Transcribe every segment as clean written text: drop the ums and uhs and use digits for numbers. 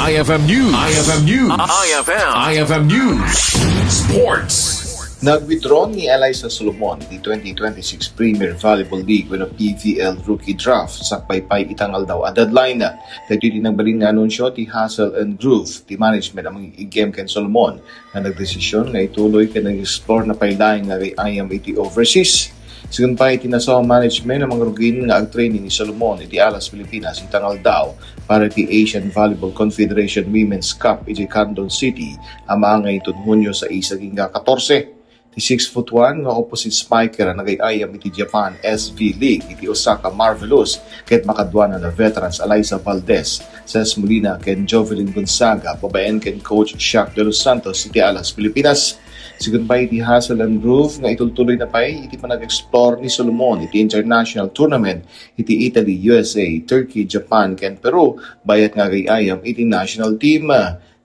IFM News. IFM News. IFM News. Sports. Nagwithdraw ni Alyssa di 2026 Premier Volleyball League when a PVL rookie draft sa paypay itangal daw a deadline na. Dahil din ang baling nga anunsyo ti Hassel and Groove, ti management ang i-game ken Solomon na nagdesisyon nga ituloy ka nag-explore na paylaing nga kay IM80 overseas. Sigun pa itinaso ang management ng mga rugin nga ang training ni Solomon iti Alas Pilipinas itangal daw para ti Asian Volleyball Confederation Women's Cup iti Canton City ang mga itong Hunyo sa isaging 14. Ti 6'1" nga opposite spiker na nagayayam iti Japan SV League iti Osaka Marvelous ket makadwa na veterans Alyssa Valdez, Cez Molina ken Jovelyn Gonzaga, babaen ken coach Shaq de los Santos iti Alas Pilipinas. Sigun pa iti Hassel and Groove nga itultuloy na pay iti panag-explore ni Solomon iti international tournament iti Italy, USA, Turkey, Japan ken Peru bayat nga gayayam iti national team.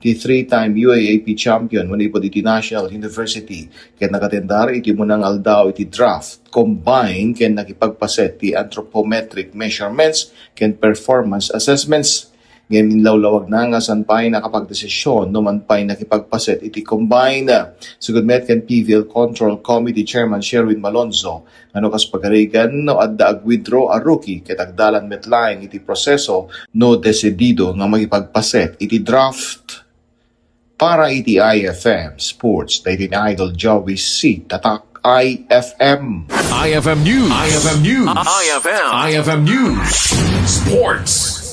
Ti 3-time UAAP champion manipod iti National University ken nakatendar iti munang aldaw iti draft combine ken nakipagpaset ti anthropometric measurements ken performance assessments. Ngayon minlawlawag na nga san pa'y nakapagdesisyon no man pa'y nakipagpaset iti combine. Sugod met ken PVL Control Committee Chairman Sherwin Malonzo ano kas pagarigan no adda agwithdraw a rookie ket agdalan metlaing iti proseso no desidido nga magipagpaset iti draft. Para iti IFM Sports, dahil ni Idol Joey C. Tatak IFM. IFM News. IFM News. IFM News. Sports.